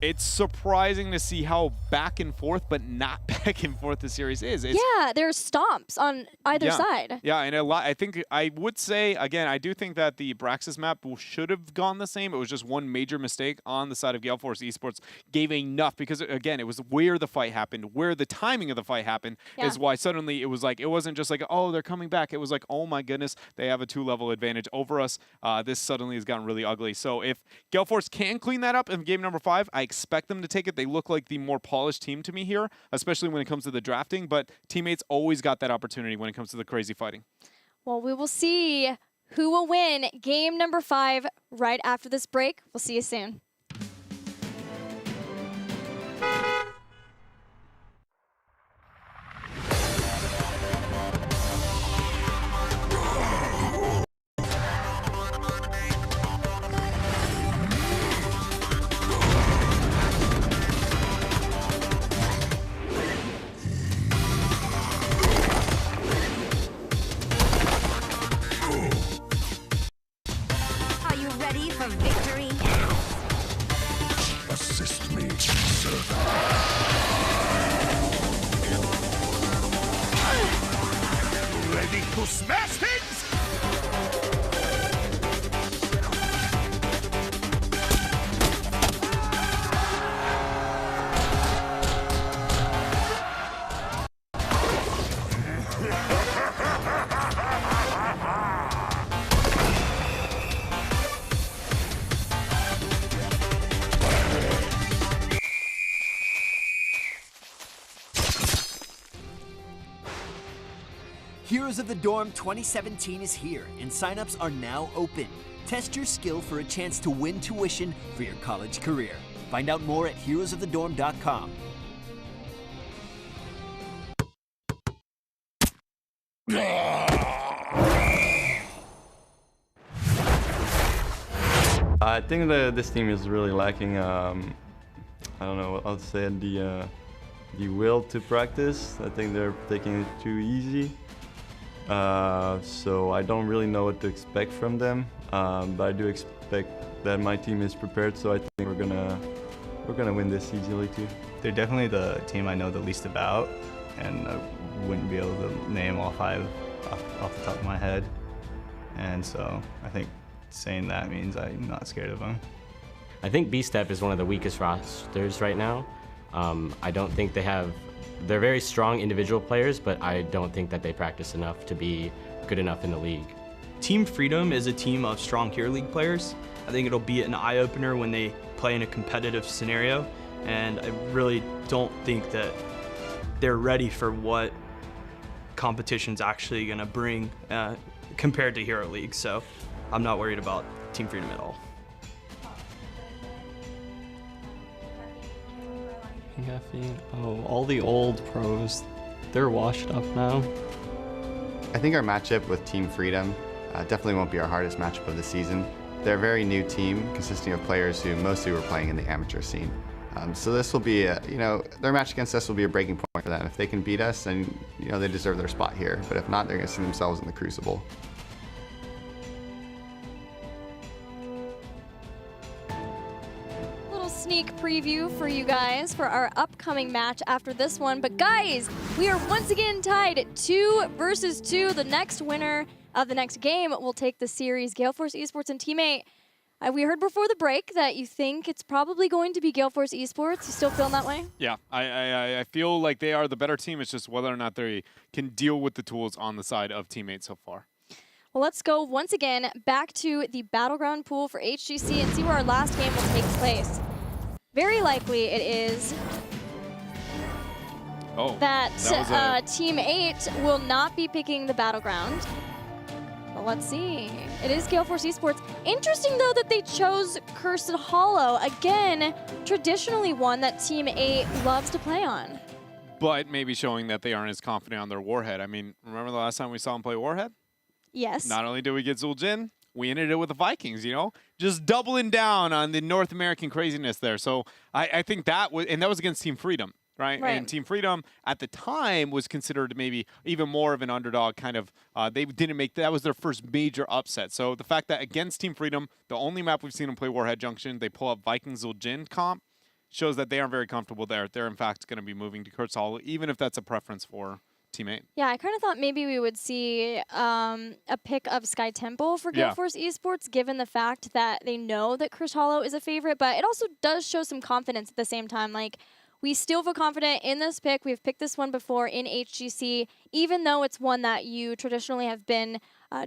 It's surprising to see how back and forth, but not back and forth the series is. Yeah, there's stomps on either side. Yeah, and a lot. I think I would say again, I do think that the Braxis map should have gone the same. It was just one major mistake on the side of Gale Force Esports gave enough because again, it was where the fight happened, where the timing of the fight happened is why suddenly it was like it wasn't just like oh they're coming back. It was like oh my goodness they have a 2-level advantage over us. This suddenly has gotten really ugly. So if Gale Force can clean that up in game number 5, I expect them to take it. They look like the more polished team to me here, especially when it comes to the drafting, but teammates always got that opportunity when it comes to the crazy fighting. Well, we will see who will win game number 5 right after this break. We'll see you soon. Assist me, servant. Ready to smash things? Heroes of the Dorm 2017 is here, and signups are now open. Test your skill for a chance to win tuition for your college career. Find out more at heroesofthedorm.com. I think that this team is really lacking, I don't know what I'll say, the will to practice. I think they're taking it too easy. So I don't really know what to expect from them, but I do expect that my team is prepared. So I think we're gonna win this easily too. They're definitely the team I know the least about, and I wouldn't be able to name all 5 off the top of my head. And so I think saying that means I'm not scared of them. I think B-Step is one of the weakest rosters right now. I don't think they're very strong individual players, but I don't think that they practice enough to be good enough in the league. Team Freedom is a team of strong Hero League players. I think it'll be an eye-opener when they play in a competitive scenario, and I really don't think that they're ready for what competition's actually gonna bring compared to Hero League, so I'm not worried about Team Freedom at all. Caffeine. Oh, all the old pros, they're washed up now. I think our matchup with Team Freedom definitely won't be our hardest matchup of the season. They're a very new team consisting of players who mostly were playing in the amateur scene. So this will be, their match against us will be a breaking point for them. If they can beat us, then they deserve their spot here. But if not, they're going to see themselves in the Crucible. Sneak preview for you guys for our upcoming match after this one. But guys, we are once again tied 2 versus 2. The next winner of the next game will take the series. Gale Force Esports and teammate, we heard before the break that you think it's probably going to be Gale Force Esports. You still feeling that way? Yeah, I feel like they are the better team. It's just whether or not they can deal with the tools on the side of teammates so far. Well, let's go once again back to the Battleground pool for HGC and see where our last game will take place. Very likely it is that Team 8 will not be picking the Battleground. But let's see. It is Gale Force Esports. Interesting, though, that they chose Cursed Hollow. Again, traditionally one that Team 8 loves to play on. But maybe showing that they aren't as confident on their Warhead. I mean, remember the last time we saw them play Warhead? Yes. Not only did we get Zul'jin, we ended it with the Vikings, just doubling down on the North American craziness there. So I think that was, and that was against Team Freedom, right? And Team Freedom at the time was considered maybe even more of an underdog kind of, they didn't make, that was their first major upset. So the fact that against Team Freedom, the only map we've seen them play Warhead Junction, they pull up Vikings Zul'jin comp, shows that they aren't very comfortable there. They're, in fact, going to be moving to Kurtz Hall, even if that's a preference for teammate. Yeah, I kind of thought maybe we would see a pick of Sky Temple for Gale Force Esports, given the fact that they know that Chris Hollow is a favorite, but it also does show some confidence at the same time. Like, we still feel confident in this pick. We've picked this one before in HGC, even though it's one that you traditionally have been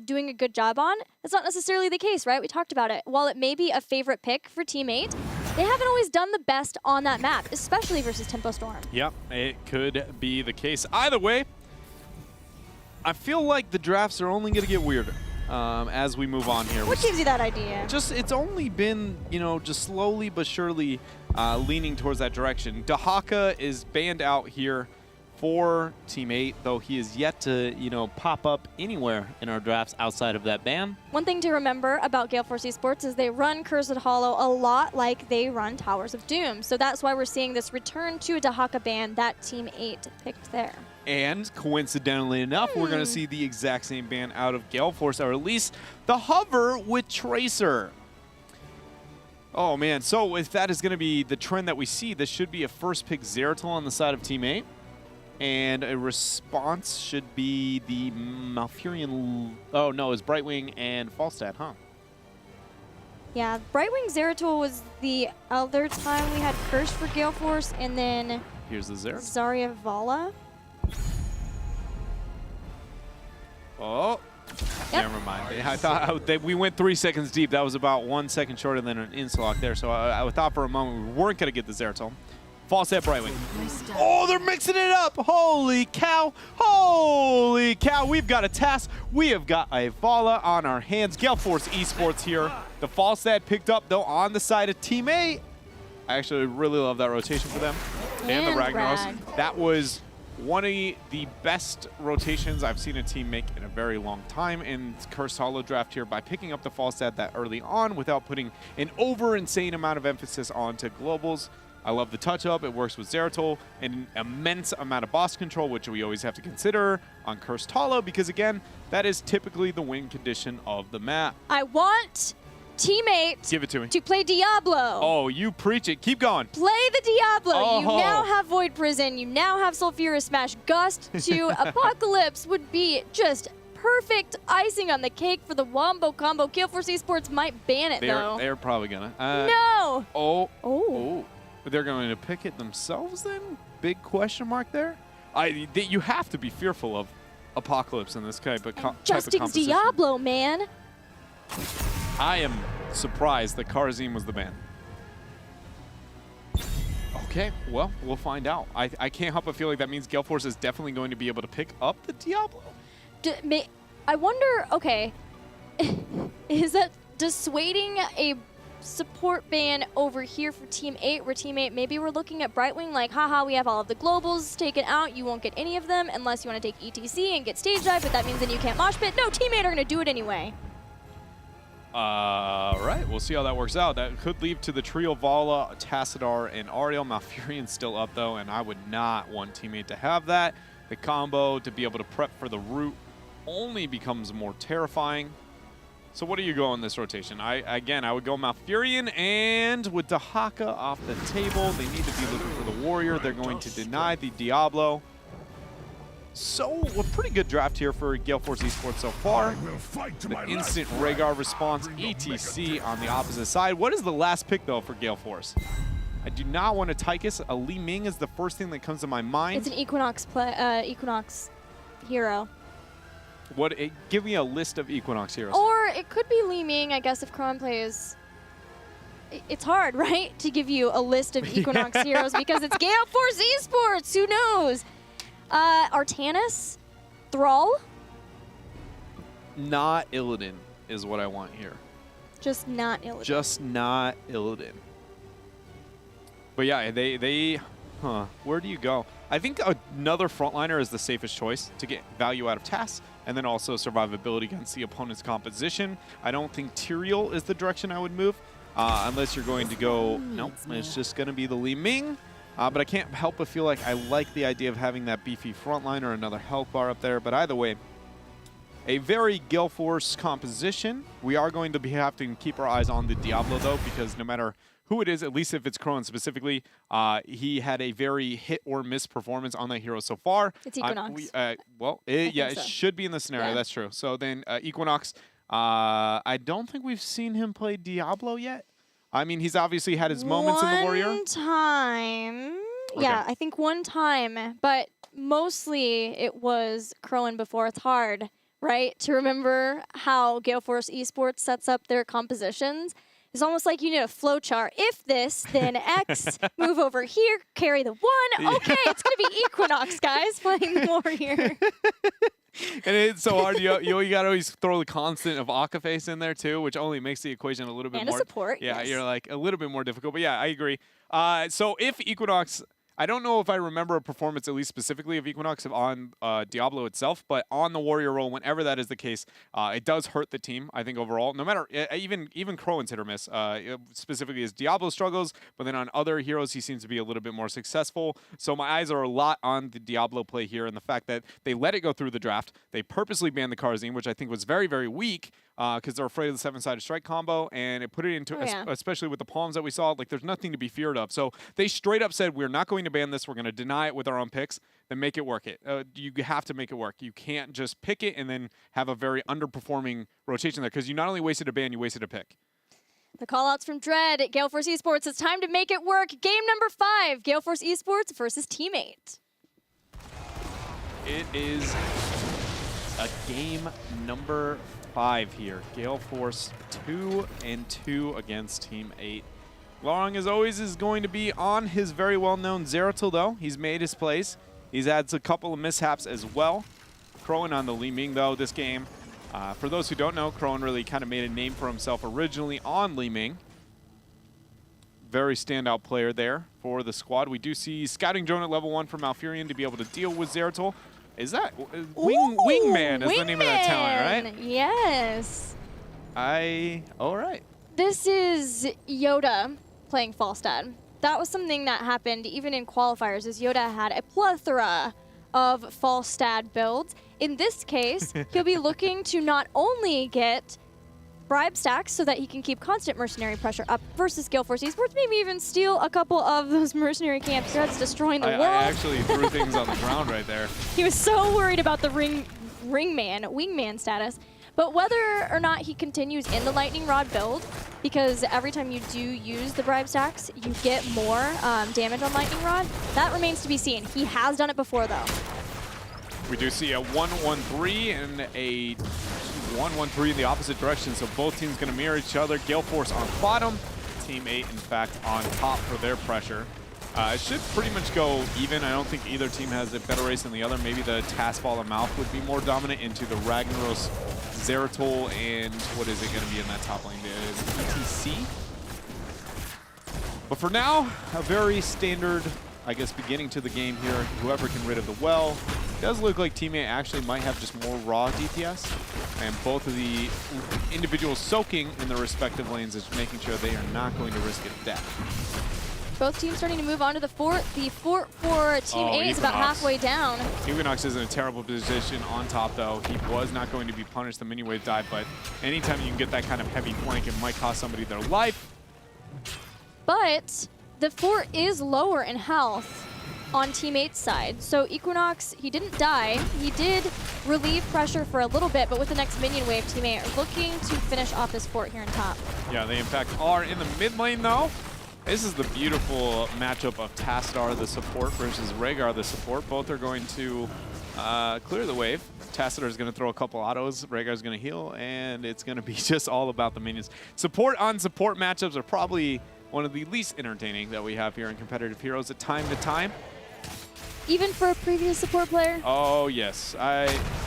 doing a good job on. That's not necessarily the case, right? We talked about it. While it may be a favorite pick for teammate, they haven't always done the best on that map, especially versus Tempo Storm. Yep, it could be the case. Either way, I feel like the drafts are only going to get weirder as we move on here. What gives you that idea? Just, it's only been, you know, just slowly but surely leaning towards that direction. Dahaka is banned out here for Team 8, though he is yet to, you know, pop up anywhere in our drafts outside of that ban. One thing to remember about Gale Force Esports is they run Cursed Hollow a lot like they run Towers of Doom. So that's why we're seeing this return to a Dahaka ban that Team 8 picked there. And coincidentally enough, we're going to see the exact same ban out of Gale Force, or at least the hover with Tracer. Oh man, so if that is going to be the trend that we see, this should be a first pick Zeratul on the side of Team 8. And a response should be the Malfurion. Oh no, it's Brightwing and Falstad, huh? Yeah, Brightwing Zeratul was the other time we had Curse for Gale Force, and then here's the Zeratul. Zarya Vala. Oh, never mind. I thought we went 3 seconds deep. That was about 1 second shorter than an Inslok there. So I thought for a moment we weren't going to get the Zeratul. Falstad Brightwing. Oh, they're mixing it up. Holy cow. Holy cow. We've got a task. We have got a Vala on our hands. Gale Force Esports here. The Falstad picked up, though, on the side of Team 8. I actually really love that rotation for them. And the Ragnaros. That was one of the best rotations I've seen a team make in a very long time in Cursed Hollow draft here by picking up the Falstad that early on without putting an insane amount of emphasis onto globals. I love the touch-up. It works with Zeratul, and an immense amount of boss control, which we always have to consider on Cursed Hollow, because, again, that is typically the win condition of the map. I want teammate Give it to me. to play Diablo. Oh, you preach it. Keep going. Play the Diablo. Oh. You now have Void Prison. You now have Sulfurous Smash. Gust to Apocalypse would be just perfect icing on the cake for the Wombo combo. Gale Force Esports might ban it, though. They're probably going to. No. Oh. They're going to pick it themselves then? Big question mark there? You have to be fearful of Apocalypse in this type of Justin's Diablo, man. I am surprised that Karazim was the ban. Okay, well, we'll find out. I can't help but feel like that means Gale Force is definitely going to be able to pick up the Diablo. I wonder, okay, is that dissuading a support ban over here for Team 8, where Team 8, maybe we're looking at Brightwing like, haha, we have all of the globals taken out, you won't get any of them unless you want to take ETC and get stage dive, but that means then you can't mosh pit. No, Team 8 are going to do it anyway. Right, we'll see how that works out. That could lead to the trio Vala, Tassadar, and Ariel. Malfurion's still up, though, and I would not want Team 8 to have that. The combo to be able to prep for the root only becomes more terrifying. So what do you go on this rotation? Again, I would go Malfurion, and with Dahaka off the table, they need to be looking for the Warrior. They're going to deny the Diablo. So, a pretty good draft here for Gale Force Esports so far. The instant Rhaegar response, ETC on the opposite side. What is the last pick, though, for Gale Force? I do not want a Tychus. A Li Ming is the first thing that comes to my mind. It's an Equinox hero. Give me a list of Equinox heroes. Or it could be Li Ming, I guess, if Cron plays. It's hard, right, to give you a list of Equinox heroes because it's Gale Force Esports. Who knows? Artanis? Thrall? Not Illidan is what I want here. Just not Illidan. Just not Illidan. But yeah, where do you go? I think another frontliner is the safest choice to get value out of tasks, and then also survivability against the opponent's composition. I don't think Tyrael is the direction I would move, unless you're going to go, nope, it's just going to be the Li Ming. But I can't help but feel like I like the idea of having that beefy frontliner, another health bar up there. But either way, a very Gale Force composition. We are going to be having to keep our eyes on the Diablo, though, because no matter who it is, at least if it's Crowan specifically. He had a very hit or miss performance on that hero so far. It's Equinox. It so. should be in the scenario. Yeah. That's true. So then Equinox, I don't think we've seen him play Diablo yet. I mean, he's obviously had his moments in the Warrior. One time. Okay. Yeah, I think one time. But mostly it was Crowan before. It's hard, right, to remember how Gale Force Esports sets up their compositions. It's almost like you need a flow chart. If this, then X, move over here, carry the 1. Okay, it's going to be Equinox, guys, playing the Warrior. And it's so hard. You got to always throw the constant of Akaface in there, too, which only makes the equation a little bit And more. a support, Yeah, yes. you're like a little bit more difficult. But yeah, I agree. So if Equinox, I don't know if I remember a performance, at least specifically of Equinox on Diablo itself, but on the Warrior role, whenever that is the case, it does hurt the team, I think, overall. No matter, even Crowan's hit or miss, specifically as Diablo struggles, but then on other heroes, he seems to be a little bit more successful. So my eyes are a lot on the Diablo play here, and the fact that they let it go through the draft. They purposely banned the Karzim, which I think was very, very weak, because they're afraid of the 7-sided strike combo, and it put it into, especially with the palms that we saw, like there's nothing to be feared of. So they straight up said, we're not going to ban this, we're going to deny it with our own picks, then make it work. You have to make it work. You can't just pick it and then have a very underperforming rotation there, because you not only wasted a ban, you wasted a pick. The call-outs from Dread at Gale Force Esports. It's time to make it work. Game number 5, Gale Force Esports versus Teammate. It is a game number 5 here. Gale Force 2-2 against Team 8. Long, as always, is going to be on his very well-known Zeratul, though. He's made his plays. He's had a couple of mishaps as well. Crowan on the Li Ming, though, this game. For those who don't know, Crowan really kind of made a name for himself originally on Li Ming. Very standout player there for the squad. We do see Scouting Drone at level 1 for Malfurion to be able to deal with Zeratul. Is that Wingman is the name of that talent, right? Yes. All right. This is Yoda playing Falstad. That was something that happened even in qualifiers, as Yoda had a plethora of Falstad builds. In this case, he'll be looking to not only get bribe stacks so that he can keep constant mercenary pressure up versus Gale Force Esports, maybe even steal a couple of those mercenary camp threads, destroying the world. I actually threw things on the ground right there. He was so worried about the wingman status. But whether or not he continues in the Lightning Rod build, because every time you do use the bribe stacks, you get more damage on Lightning Rod, that remains to be seen. He has done it before, though. We do see a 1-1-3 and a 1-1-3 in the opposite direction, so both teams going to mirror each other. Gale Force on bottom, Team 8, in fact, on top for their pressure. It should pretty much go even. I don't think either team has a better race than the other. Maybe the Taskball and Mouth would be more dominant into the Ragnaros, Zeratul, and what is it going to be in that top lane? The ETC? But for now, a very standard, I guess, beginning to the game here. Whoever can rid of the well. It does look like Team 8 actually might have just more raw DPS, and both of the individuals soaking in their respective lanes is making sure they are not going to risk a death. Both teams starting to move on to the fort. The fort for Team 8 is about halfway down. Equinox is in a terrible position on top, though. He was not going to be punished the mini wave dive, but anytime you can get that kind of heavy flank, it might cost somebody their life. But the fort is lower in health on Team 8's side. So Equinox, he didn't die. He did relieve pressure for a little bit, but with the next minion wave, Team 8 are looking to finish off this fort here on top. Yeah, they in fact are in the mid lane, though. This is the beautiful matchup of Tassadar, the support, versus Rhaegar, the support. Both are going to clear the wave. Tassadar is going to throw a couple autos. Rhaegar is going to heal, and it's going to be just all about the minions. Support on support matchups are probably one of the least entertaining that we have here in competitive heroes at time to time. Even for a previous support player? Oh, yes.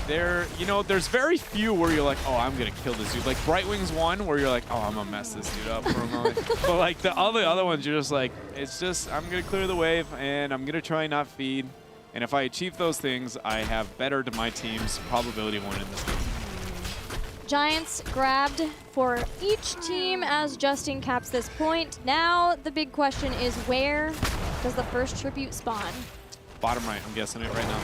There's very few where you're like, oh, I'm going to kill this dude. Like Brightwing's one where you're like, oh, I'm going to mess this dude up for a moment. But like the other ones, you're just like, it's just, I'm going to clear the wave and I'm going to try not feed. And if I achieve those things, I have bettered my team's probability of winning this game. Giants grabbed for each team as Justin caps this point. Now the big question is, where does the first tribute spawn? Bottom right, I'm guessing it right now.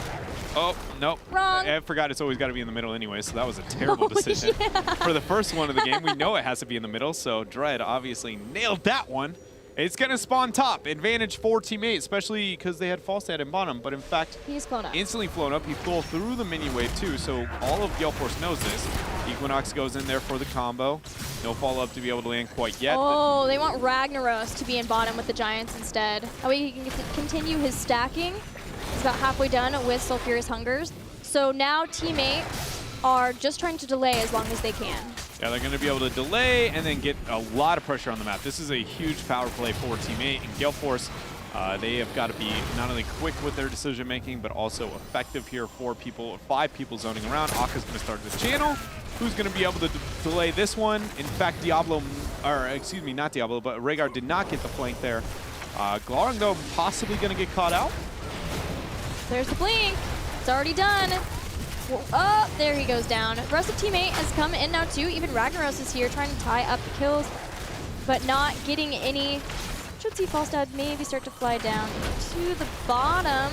Oh, nope. Wrong. I forgot it's always got to be in the middle anyway, so that was a terrible decision. Yeah. For the first one of the game, we know it has to be in the middle, so Dread obviously nailed that one. It's going to spawn top. Advantage for Team 8, especially because they had Falstad in bottom. But in fact, he's flown up. Instantly flown up. He flew through the minion wave too, so all of Gale Force knows this. Equinox goes in there for the combo. No follow-up to be able to land quite yet. Oh, they want Ragnaros to be in bottom with the Giants instead. That way he can continue his stacking. He's about halfway done with Sulfurous Hungers. So now Team 8 are just trying to delay as long as they can. Yeah, they're going to be able to delay and then get a lot of pressure on the map. This is a huge power play for Team 8. And Gale Force, they have got to be not only quick with their decision making, but also effective here. 5 people zoning around. Aka's going to start the channel. Who's going to be able to delay this one? In fact, Diablo, or excuse me, not Diablo, but Rhaegar did not get the flank there. Glarung, though, possibly going to get caught out. There's the blink. It's already done. Oh, there he goes down. The rest of Team 8 has come in now too. Even Ragnaros is here trying to tie up the kills, but not getting any. Should see Falstad maybe start to fly down to the bottom.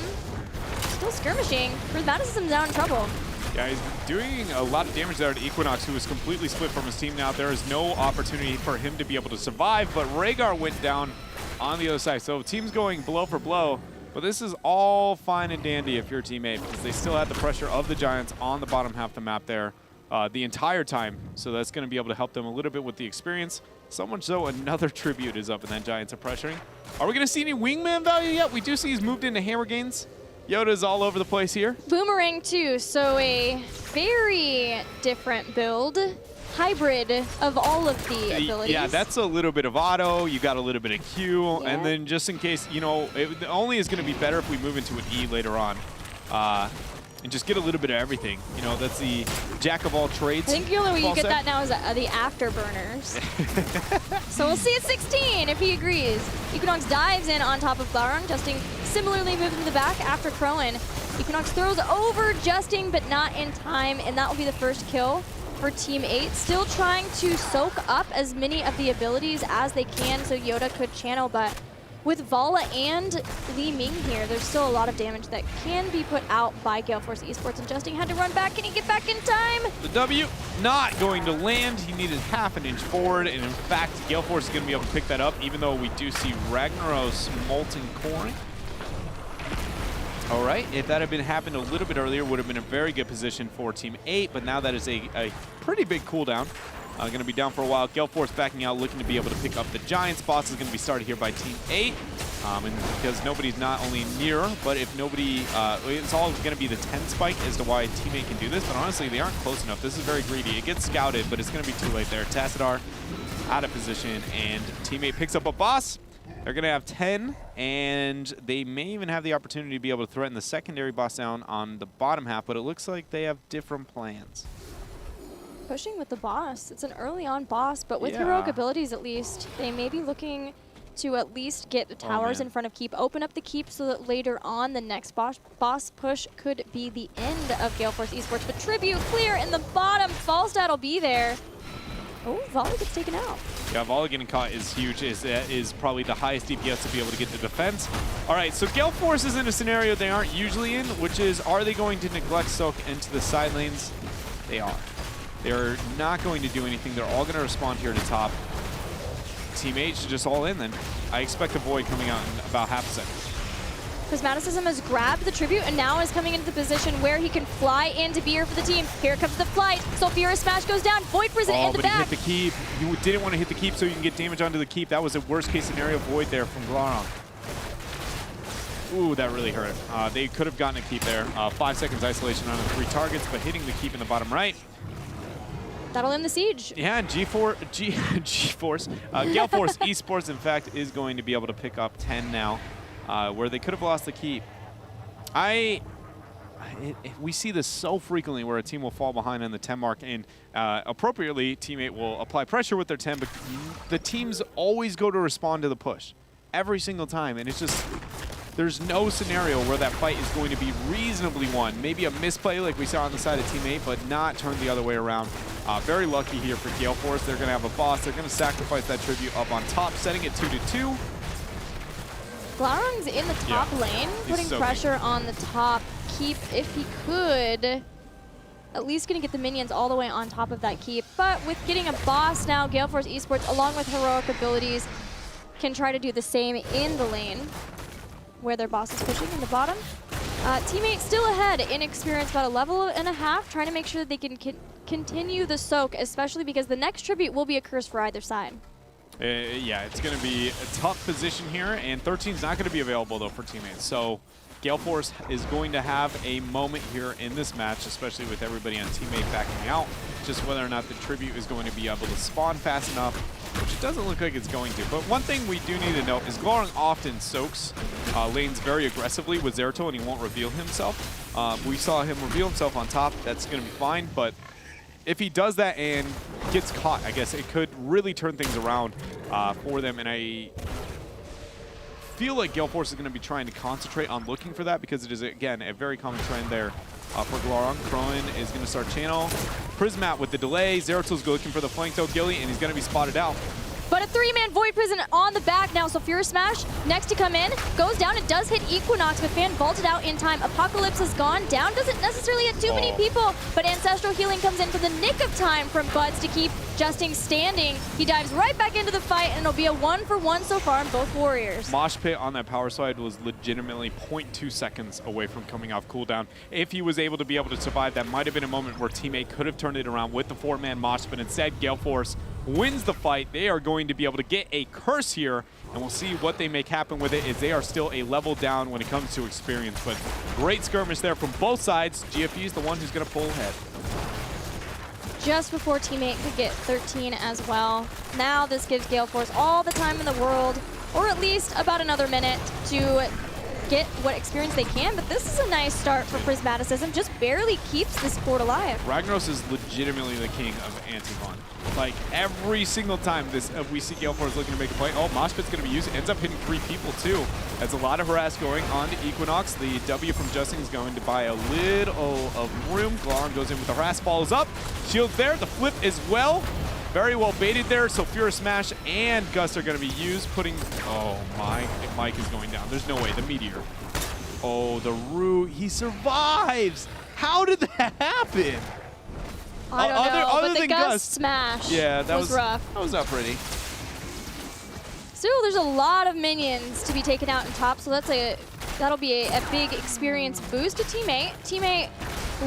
Still skirmishing. Prismaticism's now in trouble. Yeah, he's doing a lot of damage there to Equinox, who is completely split from his team now. There is no opportunity for him to be able to survive, but Rhaegar went down on the other side. So team's going blow for blow. But this is all fine and dandy if you're Team 8, because they still had the pressure of the Giants on the bottom half of the map there the entire time. So that's going to be able to help them a little bit with the experience. So much so, another tribute is up and then Giants are pressuring. Are we going to see any wingman value yet? We do see he's moved into hammer gains. Yoda's all over the place here. Boomerang too, so a very different build. Hybrid of all of the abilities. Yeah, that's a little bit of auto. You got a little bit of Q, yeah. And then just in case, you know, it only is going to be better if we move into an E later on, and just get a little bit of everything. You know, that's the jack of all trades. I think the only way you get that now is the afterburners. So we'll see at 16 if he agrees. Equinox dives in on top of Glarung. Justing similarly moves in the back after Crowan. Equinox throws over Justing, but not in time, and that will be the first kill for Team 8. Still trying to soak up as many of the abilities as they can so Yoda could channel, but with Vala and Li Ming here, there's still a lot of damage that can be put out by Gale Force Esports, and Justing had to run back. Can he get back in time? The W not going to land. He needed half an inch forward, and in fact, Gale Force is going to be able to pick that up, even though we do see Ragnaros Molten Corn. All right, if that had happened a little bit earlier, would have been a very good position for Team 8, but now that is a pretty big cooldown. Going to be down for a while. Gale Force backing out, looking to be able to pick up the Giants. Boss is going to be started here by Team 8, and because nobody's not only near, but if nobody, it's all going to be the 10 spike as to why Team 8 can do this, but honestly, they aren't close enough. This is very greedy. It gets scouted, but it's going to be too late there. Tassadar out of position, and Team 8 picks up a boss. They're going to have 10, and they may even have the opportunity to be able to threaten the secondary boss down on the bottom half, but it looks like they have different plans. Pushing with the boss. It's an early on boss, but with heroic abilities at least, they may be looking to at least get the towers in front of Keep, open up the Keep so that later on the next boss push could be the end of Gale Force Esports. But Tribute clear in the bottom. Falstad will be there. Oh, Volley gets taken out. Yeah, Volley getting caught is huge. Is probably the highest DPS to be able to get the defense. All right, so Gale Force is in a scenario they aren't usually in, which is, are they going to neglect Soak into the side lanes? They are. They're not going to do anything. They're all going to respond here to top. Team 8 should just all in then. I expect a Void coming out in about half a second. Prismaticism has grabbed the Tribute and now is coming into the position where he can fly in to be here for the team. Here comes the flight. Sulfurous Smash goes down. Void Prison in the back. He hit the Keep. You didn't want to hit the Keep so you can get damage onto the Keep. That was a worst case scenario Void there from Glarung. Ooh, that really hurt. They could have gotten a Keep there. 5 seconds isolation on the 3 targets, but hitting the Keep in the bottom right. That'll end the siege. Yeah, and Gale Force Esports, in fact, is going to be able to pick up 10 now, where they could have lost the Keep. We see this so frequently where a team will fall behind on the 10 mark, and appropriately, Team 8 will apply pressure with their 10, but the teams always go to respond to the push every single time, and it's just, there's no scenario where that fight is going to be reasonably won. Maybe a misplay like we saw on the side of Team 8, but not turned the other way around. Very lucky here for Gale Force. They're going to have a boss. They're going to sacrifice that Tribute up on top, setting it 2-2. Glarung's in the top lane, putting pressure on the top Keep if he could. At least going to get the minions all the way on top of that Keep. But with getting a boss now, Gale Force Esports, along with heroic abilities, can try to do the same in the lane, where their boss is pushing in the bottom. Teammate still ahead in experience, about a level and a half, trying to make sure that they can continue the soak, especially because the next tribute will be a curse for either side. Yeah, it's going to be a tough position here, and 13 is not going to be available, though, for teammates. So Gale Force is going to have a moment here in this match, especially with everybody on teammate backing out. Just whether or not the tribute is going to be able to spawn fast enough, which it doesn't look like it's going to. But one thing we do need to note is Glorong often soaks lanes very aggressively with Zeratul, and he won't reveal himself. We saw him reveal himself on top. That's going to be fine, but if he does that and gets caught, I guess it could really turn things around for them. And I feel like Gale Force is going to be trying to concentrate on looking for that, because it is, again, a very common trend there for Glorong. Crowan is going to start channel. Prismat with the delay. Zeratul's looking for the flank though, Gilly, and he's going to be spotted out. But a 3-man Void Prison on the back now, so Furious Smash next to come in, goes down, it does hit Equinox, but Fan vaulted out in time. Apocalypse has gone down, doesn't necessarily hit too many people, but Ancestral Healing comes in for the nick of time from Buds to keep Justing standing. He dives right back into the fight, and it'll be a 1-for-1 so far on both warriors. Mosh Pit on that power slide was legitimately 0.2 seconds away from coming off cooldown. If he was able to be able to survive, that might have been a moment where teammate could have turned it around with the 4-man Mosh, but instead Gale Force wins the fight. They are going to be able to get a curse here, and we'll see what they make happen with it, as they are still a level down when it comes to experience. But great skirmish there from both sides. GFE is the one who's going to pull ahead. Just before teammate could get 13 as well. Now this gives Gale Force all the time in the world, or at least about another minute to get what experience they can, but this is a nice start for Prismaticism. Just barely keeps this fort alive. Ragnaros is legitimately the king of anti-con. Like, every single time we see Gale Force looking to make a play, oh, Mosh Pit's going to be used. Ends up hitting 3 people, too. That's a lot of harass going on to Equinox. The W from Justin is going to buy a little of room. Glorong goes in with the harass, follows up. Shields there, the flip as well. Very well baited there, so Furious Smash and Gust are going to be used, putting... Oh, my. Mike is going down. There's no way. The Meteor. Oh, the Root. He survives! How did that happen? I don't know, other but the than Gust smash was rough. That was not pretty. So there's a lot of minions to be taken out in top, so that'll be a big experience boost to Teammate. Teammate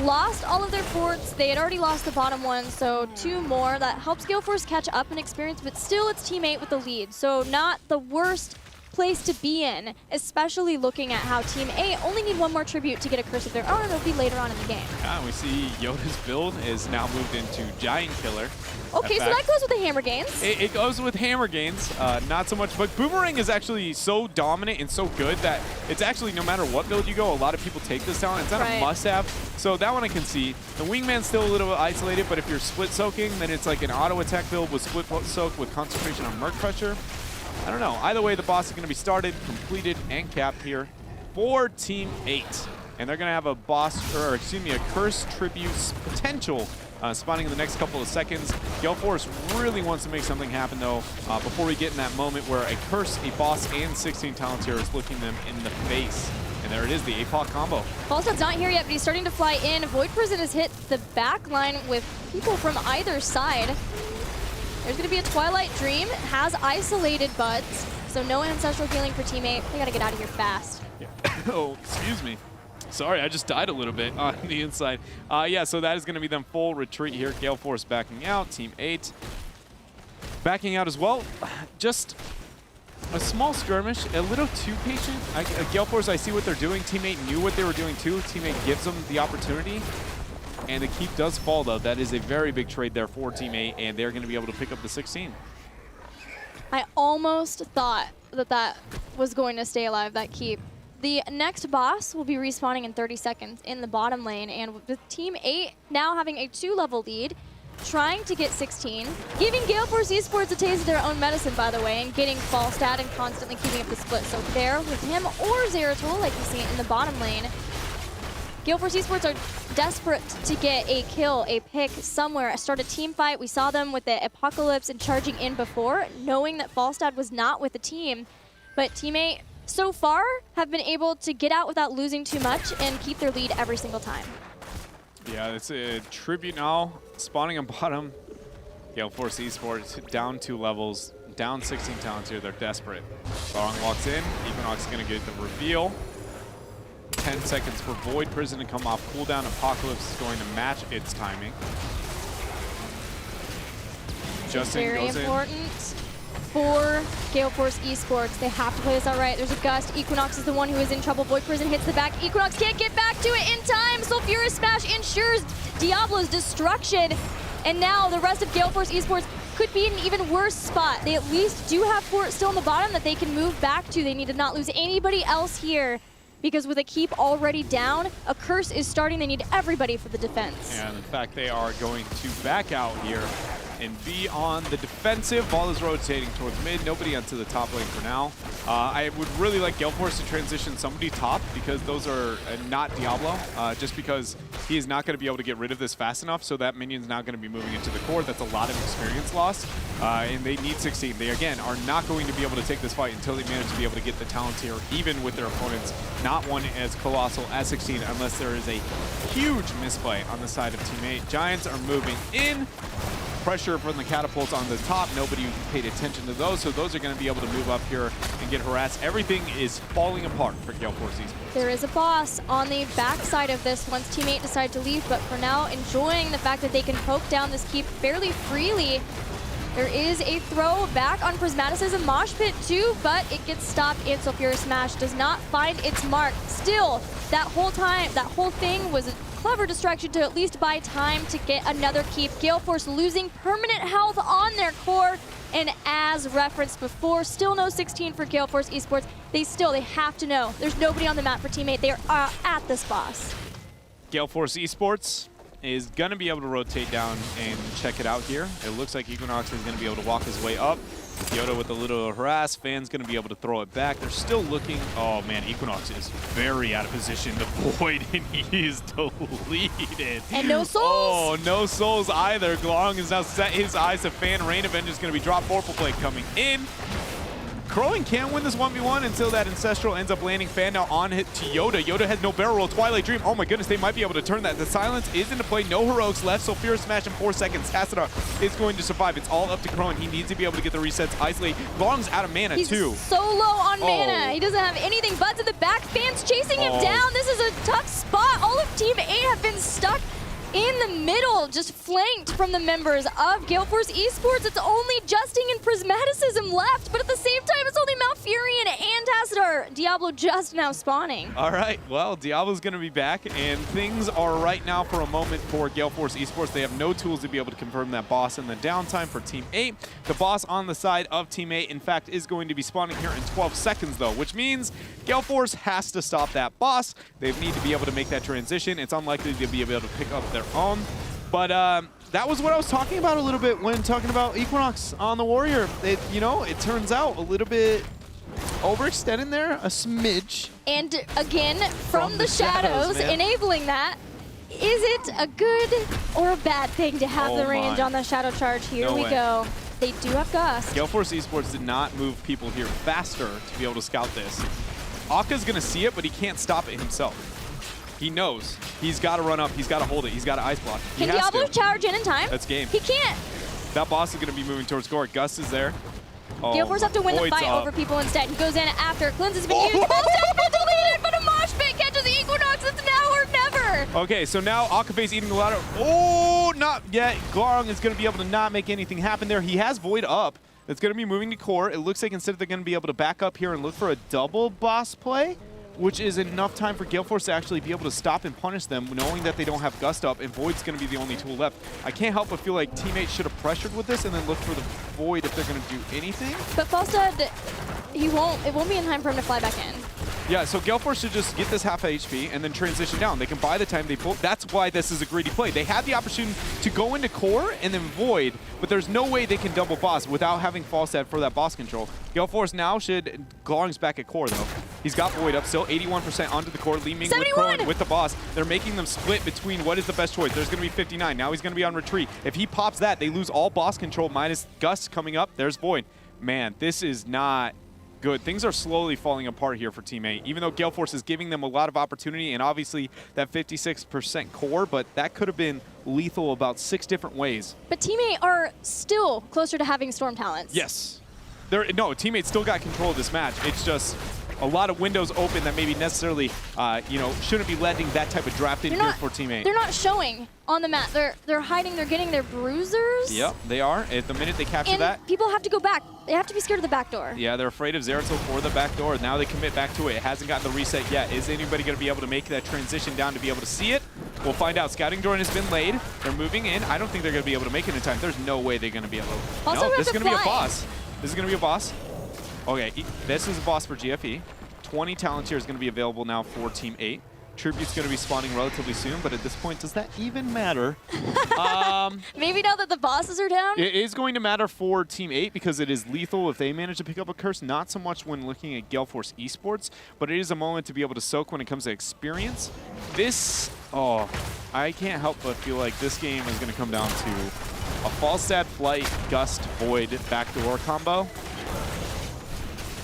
lost all of their forts. They had already lost the bottom one, so 2 more. That helps Gale Force catch up in experience, but still it's Teammate with the lead. So not the worst place to be in, especially looking at how Team A only need 1 more tribute to get a curse of their own. It'll be later on in the game. Yeah, we see Yoda's build is now moved into Giant Killer. Okay, so that goes with the hammer gains. It goes with hammer gains, not so much, but Boomerang is actually so dominant and so good that it's actually, no matter what build you go, a lot of people take this talent. It's not a must-have, so that one I can see. The Wingman's still a little isolated, but if you're split soaking, then it's like an auto attack build with split soak with concentration on Merc Pressure. I don't know. Either way, the boss is going to be started, completed, and capped here for Team 8. And they're going to have a boss, or excuse me, a curse tribute potential spawning in the next couple of seconds. Gale Force really wants to make something happen, though, before we get in that moment where a curse, a boss, and 16 talents here is looking them in the face. And there it is, the APOC combo. Falstaff's not here yet, but he's starting to fly in. Void Prison has hit the back line with people from either side. There's going to be a Twilight Dream, has isolated Buds, so no Ancestral Healing for Teammate. They got to get out of here fast. Yeah. Oh, excuse me. Sorry, I just died a little bit on the inside. Yeah, so that is going to be them full retreat here. Gale Force backing out, Team 8 backing out as well. Just a small skirmish, a little too patient. Gale Force, I see what they're doing. Team 8 knew what they were doing too. Team 8 gives them the opportunity. And the keep does fall, though. That is a very big trade there for Team 8, and they're going to be able to pick up the 16. I almost thought that was going to stay alive, that keep. The next boss will be respawning in 30 seconds in the bottom lane, and with Team 8 now having a 2-level lead, trying to get 16, giving Gale Force Esports a taste of their own medicine, by the way, and getting false stat and constantly keeping up the split. So there with him or Zeratul, like you see in the bottom lane, Gale Force Esports are desperate to get a kill, a pick somewhere, start a team fight. We saw them with the Apocalypse and charging in before, knowing that Falstad was not with the team. But Teammate, so far, have been able to get out without losing too much and keep their lead every single time. Yeah, it's a tribute now, spawning on bottom. Gale Force Esports down 2 levels, down 16 talents here. They're desperate. Glong walks in. Equinox is going to get the reveal. 10 seconds for Void Prison to come off cooldown. Apocalypse is going to match its timing. Justin Very goes important for Gale Force Esports. They have to play this out right. There's a gust. Equinox is the one who is in trouble. Void Prison hits the back. Equinox can't get back to it in time. Sulfurous Smash ensures Diablo's destruction. And now the rest of Gale Force Esports could be in an even worse spot. They at least do have Fort still on the bottom that they can move back to. They need to not lose anybody else here, because with a keep already down, a curse is starting. They need everybody for the defense. And in fact, they are going to back out here and be on the defensive. Ball is rotating towards mid. Nobody onto the top lane for now. I would really like Gale Force to transition somebody top, because those are not Diablo, just because he is not going to be able to get rid of this fast enough, so that minion's not going to be moving into the core. That's a lot of experience loss, and they need 16. They, again, are not going to be able to take this fight until they manage to be able to get the talents here, even with their opponents not one as colossal as 16, unless there is a huge misplay on the side of Team 8. Giants are moving in. Pressure from the catapults on the top. Nobody paid attention to those, so those are going to be able to move up here and get harassed. Everything is falling apart for Gale Force Esports. There is a boss on the backside of this once teammate decided to leave, but for now, enjoying the fact that they can poke down this keep fairly freely. There is a throw back on Prismaticism Mosh Pit too, but it gets stopped, and Sulfurous Smash does not find its mark. Still, that whole thing was a clever distraction to at least buy time to get another keep. Gale Force losing permanent health on their core, and as referenced before, still no 16 for Gale Force Esports. They have to know. There's nobody on the map for teammate. They are at this boss. Gale Force Esports is going to be able to rotate down and check it out here. It looks like Equinox is going to be able to walk his way up. Yoda with a little harass. Fan's going to be able to throw it back. They're still looking. Oh, man, Equinox is very out of position to Void, and he is deleted. And no souls. Oh, no souls either. Glong has now set his eyes to Fan. Rain Avenger is going to be dropped. Vorpal Blade coming in. Crowing can't win this 1v1 until that Ancestral ends up landing. Fan now on hit to Yoda. Yoda has no barrel roll. Twilight Dream. Oh my goodness, they might be able to turn that. The silence is into play. No heroics left. Sulfurous Smash in 4 seconds. Tassadar is going to survive. It's all up to Crowing. He needs to be able to get the resets. Isolate. Glong's out of mana too. He's so low on mana. He doesn't have anything but to the back. Fans chasing him down. This is a tough spot. All of Team 8 have been stuck in the middle, just flanked from the members of Gale Force Esports. It's only Justing and Prismaticism left, but at the same time, it's only Malfurion and Tassadar. Diablo just now spawning. All right, well, Diablo's going to be back, and things are right now for a moment for Gale Force Esports. They have no tools to be able to confirm that boss in the downtime for Team 8. The boss on the side of Team 8, in fact, is going to be spawning here in 12 seconds, though, which means Gale Force has to stop that boss. They need to be able to make that transition. It's unlikely to be able to pick up their own. But that was what I was talking about a little bit when talking about Equinox on the Warrior. It turns out a little bit overextended there, a smidge. And again, from the shadows enabling that. Is it a good or a bad thing to have the range on the Shadow Charge? Here we go. They do have Gust. Gale Force Esports did not move people here faster to be able to scout this. Aka's going to see it, but he can't stop it himself. He knows. He's got to run up. He's got to hold it. He's got to ice block. Can Diablo charge in time? That's game. He can't. That boss is going to be moving towards core. Gus is there. Gale Force have to win the fight over people instead. He goes in after. Cleanse has been used. Both has been deleted, but a mosh pit catches Equinox. It's now or never. Okay, so now Akaface eating the ladder. Oh, not yet. Glong is going to be able to not make anything happen there. He has Void up. It's going to be moving to core. It looks like instead they're going to be able to back up here and look for a double boss play, which is enough time for Gale Force to actually be able to stop and punish them, knowing that they don't have Gust up, and Void's going to be the only tool left. I can't help but feel like teammates should have pressured with this and then look for the Void if they're going to do anything. But Falstad, it won't be in time for him to fly back in. Yeah, so Gale Force should just get this half HP and then transition down. They can buy the time they pull. That's why this is a greedy play. They have the opportunity to go into core and then Void, but there's no way they can double boss without having Falstad for that boss control. Gale Force now should... Glong's back at core, though. He's got Void up, still 81% onto the core, leaving with Crowan with the boss. They're making them split between what is the best choice. There's going to be 59. Now he's going to be on retreat. If he pops that, they lose all boss control minus Gust coming up. There's Void. Man, this is not good. Things are slowly falling apart here for Team 8, even though Gale Force is giving them a lot of opportunity and obviously that 56% core, but that could have been lethal about 6 different ways. But Team 8 are still closer to having Storm talents. Yes. No, teammates still got control of this match. It's just a lot of windows open that maybe necessarily, shouldn't be letting that type of draft in here for teammate. They're not showing on the map. They're hiding. They're getting their bruisers. Yep, they are. At the minute they capture And that. people have to go back. They have to be scared of the back door. Yeah, they're afraid of Zeratul for the back door. Now they commit back to it. It hasn't gotten the reset yet. Is anybody going to be able to make that transition down to be able to see it? We'll find out. Scouting drone has been laid. They're moving in. I don't think they're going to be able to make it in time. There's no way they're going to be able to. Also, no, this is going to be a fly. boss. This is going to be a boss. Okay, this is a boss for GFE. 20 talent here is going to be available now for Team 8. Tribute's going to be spawning relatively soon, but at this point, does that even matter? Maybe now that the bosses are down? It is going to matter for Team 8 because it is lethal if they manage to pick up a curse, not so much when looking at Gale Force Esports, but it is a moment to be able to soak when it comes to experience. I can't help but feel like this game is going to come down to a Falstad Flight, Gust, Void, backdoor combo.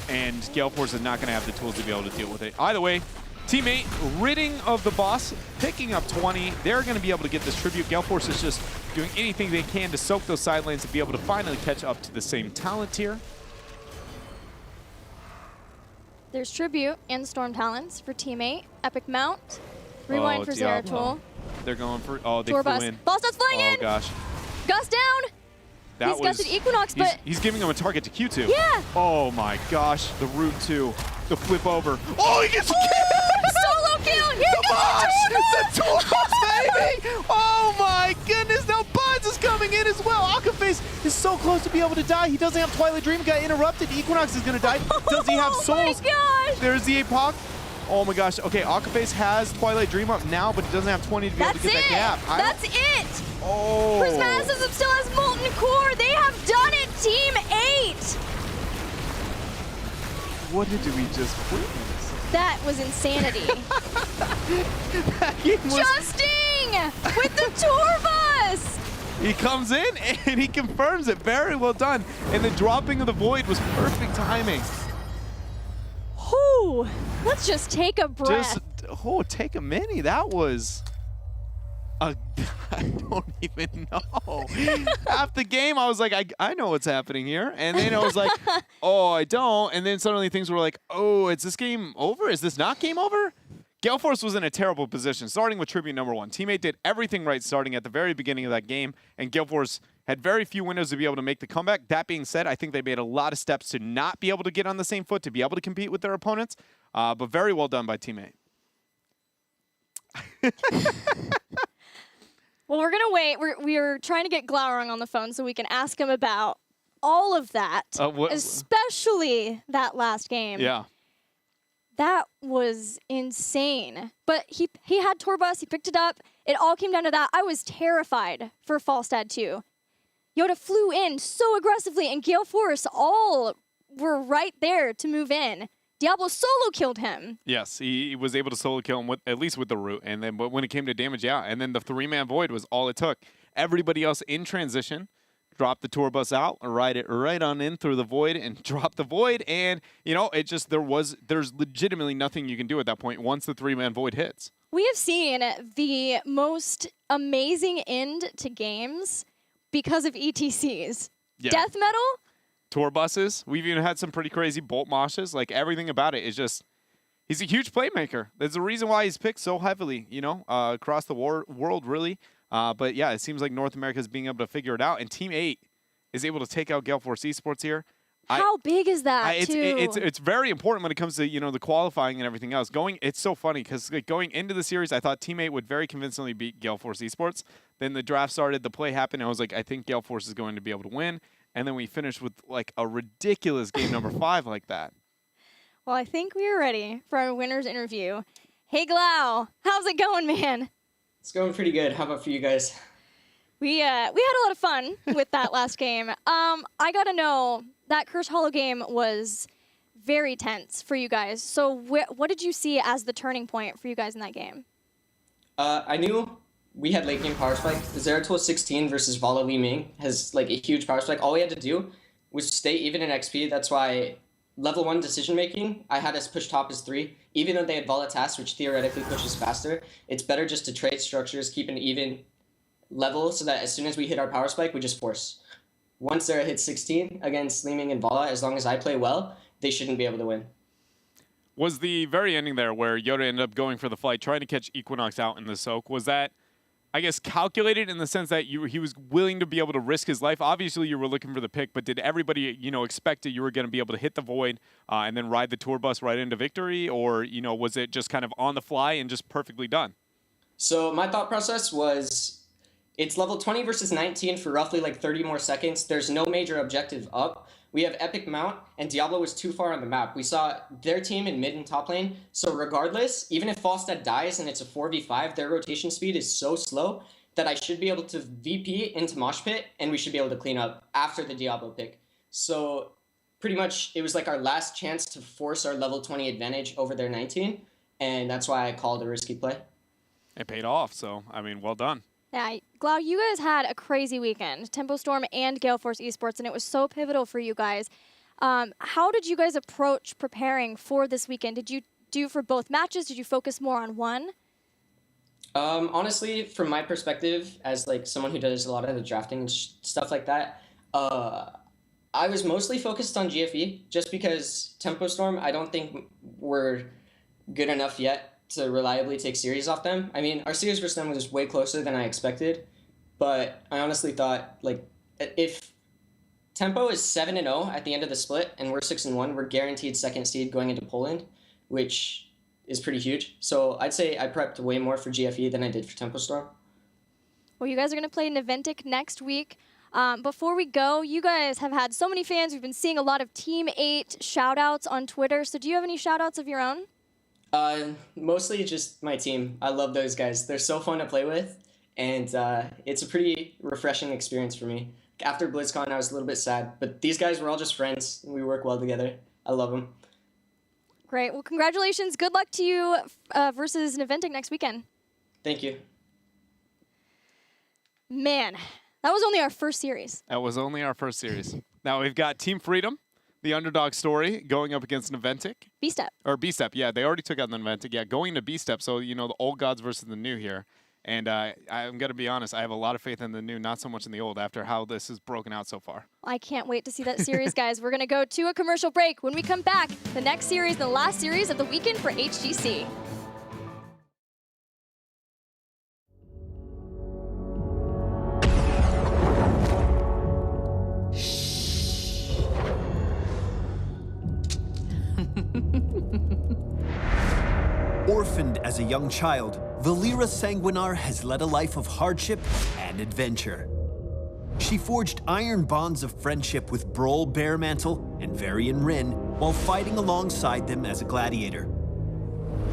And Gale Force is not going to have the tools to be able to deal with it. Either way, Team 8 ridding of the boss, picking up 20. They're going to be able to get this tribute. Gale Force is just doing anything they can to soak those side lanes and be able to finally catch up to the same talent tier. There's tribute and storm talents for Team 8. Epic Mount. Rewind for Zeratul. They're going for, they Tour flew bus. in. Falsta's flying in! Oh gosh. Gust down! He's gusted Equinox, but... He's giving him a target to Q2. Yeah! Oh my gosh, the root 2. The flip over. Oh, he gets solo kill! Here comes the tour bus, baby! Oh my goodness, now Buds is coming in as well. Akaface is so close to be able to die. He doesn't have Twilight Dream, got interrupted. Equinox is gonna die. Does he have souls? Oh my gosh! There's the APOC. Oh my gosh, okay, Akaface has Twilight Dream up now, but he doesn't have 20 to be able to get that gap. That's it! Oh. Prismatism still has Molten Core. They have done it, Team 8! What did we just witness? That was insanity. Justing with the tour bus! He comes in and he confirms it. Very well done. And the dropping of the Void was perfect timing. Whew. Let's just take a breath. Take a mini. That was... I don't even know. Half the game, I was like, I know what's happening here. And then I was like, oh, I don't. And then suddenly things were like, oh, is this game over? Is this not game over? Gale Force was in a terrible position, starting with Tribute number 1. Teammate did everything right starting at the very beginning of that game, and Gale Force had very few windows to be able to make the comeback. That being said, I think they made a lot of steps to not be able to get on the same foot, to be able to compete with their opponents, but very well done by Teammate. Well, we're going to wait. We're trying to get Glaurung on the phone so we can ask him about all of that, especially that last game. Yeah. That was insane. But he had Torbus, he picked it up. It all came down to that. I was terrified for Falstad too. Yoda flew in so aggressively, and Gale Force all were right there to move in. Diablo solo killed him. Yes, he was able to solo kill him, at least with the root. And then but when it came to damage, yeah. And then the 3-man Void was all it took. Everybody else in transition dropped the tour bus out, ride it right on in through the Void and drop the Void. And, it just, there's legitimately nothing you can do at that point once the 3-man Void hits. We have seen the most amazing end to games because of ETCs. Yeah. Death Metal? Tour buses. We've even had some pretty crazy bolt moshes. Like, everything about it is just, he's a huge playmaker. There's a reason why he's picked so heavily, across the world, really. But yeah, it seems like North America is being able to figure it out. And Team 8 is able to take out Gale Force Esports here. How big is that, it's very important when it comes to, the qualifying and everything else. It's so funny because going into the series, I thought Team 8 would very convincingly beat Gale Force Esports. Then the draft started, the play happened, and I was like, I think Gale Force is going to be able to win. And then we finished with like a ridiculous game number 5 like that. Well, I think we are ready for our winner's interview. Hey, Glau, how's it going, man? It's going pretty good. How about for you guys? We had a lot of fun with that last game. I gotta know, that Curse Hollow game was very tense for you guys. So what did you see as the turning point for you guys in that game? I knew we had late game power spike. The Zeratul 16 versus Vala Li Ming has like a huge power spike. All we had to do was stay even in XP. That's why level 1 decision making, I had us push top as 3. Even though they had Volatas, which theoretically pushes faster, it's better just to trade structures, keep an even level so that as soon as we hit our power spike, we just force. once Zera hits 16 against Leeming and Vala, as long as I play well, they shouldn't be able to win. Was the very ending there where Yoda ended up going for the fight, trying to catch Equinox out in the soak, was that, I guess, calculated in the sense that he was willing to be able to risk his life? Obviously, you were looking for the pick, but did everybody, expect that you were going to be able to hit the void and then ride the tour bus right into victory? Or, was it just kind of on the fly and just perfectly done? So my thought process was, it's level 20 versus 19 for roughly like 30 more seconds. There's no major objective up. We have Epic Mount, and Diablo was too far on the map. We saw their team in mid and top lane, so regardless, even if Falstad dies and it's a 4v5, their rotation speed is so slow that I should be able to VP into Mosh Pit, and we should be able to clean up after the Diablo pick. So pretty much, it was like our last chance to force our level 20 advantage over their 19, and that's why I called a risky play. It paid off, so, well done. Yeah, Glau, you guys had a crazy weekend, Tempo Storm and Gale Force Esports, and it was so pivotal for you guys. How did you guys approach preparing for this weekend? Did you do for both matches? Did you focus more on one? Honestly, from my perspective, as like someone who does a lot of the drafting and stuff like that, I was mostly focused on GFE, just because Tempo Storm, I don't think we're good enough yet to reliably take series off them. I mean, our series versus them was way closer than I expected, but I honestly thought, like, if Tempo is 7-0 at the end of the split and we're 6-1, we're guaranteed second seed going into Poland, which is pretty huge. So I'd say I prepped way more for GFE than I did for Tempo Storm. Well, you guys are going to play Naventic next week. Before we go, you guys have had so many fans. We've been seeing a lot of Team 8 shout-outs on Twitter. So do you have any shout-outs of your own? Mostly just my team. I love those guys. They're so fun to play with, and it's a pretty refreshing experience for me. After BlizzCon, I was a little bit sad, but these guys were all just friends. We work well together. I love them. Great. Well, congratulations. Good luck to you versus Naventic next weekend. Thank you. Man, that was only our first series. That was only our first series. Now we've got Team Freedom, the underdog story, going up against Naventic. B-Step. Or B-Step, yeah. They already took out the Naventic. Yeah, going to B-Step, so, the old gods versus the new here. And I'm going to be honest, I have a lot of faith in the new, not so much in the old, after how this is broken out so far. I can't wait to see that series, guys. We're going to go to a commercial break. When we come back, the next series, the last series of the weekend for HGC. Orphaned as a young child, Valera Sanguinar has led a life of hardship and adventure. She forged iron bonds of friendship with Brawl Bearmantle and Varian Rin while fighting alongside them as a gladiator.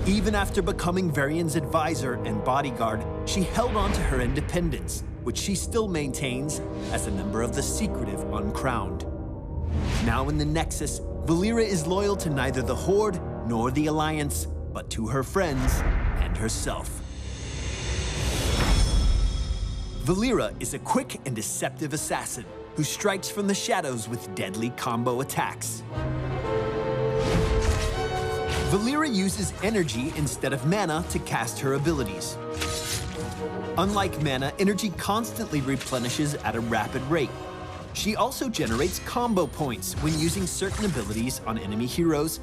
Even after becoming Varian's advisor and bodyguard, she held on to her independence, which she still maintains as a member of the secretive Uncrowned. Now in the Nexus, Valera is loyal to neither the Horde nor the Alliance, but to her friends and herself. Valera is a quick and deceptive assassin who strikes from the shadows with deadly combo attacks. Valera uses energy instead of mana to cast her abilities. Unlike mana, energy constantly replenishes at a rapid rate. She also generates combo points when using certain abilities on enemy heroes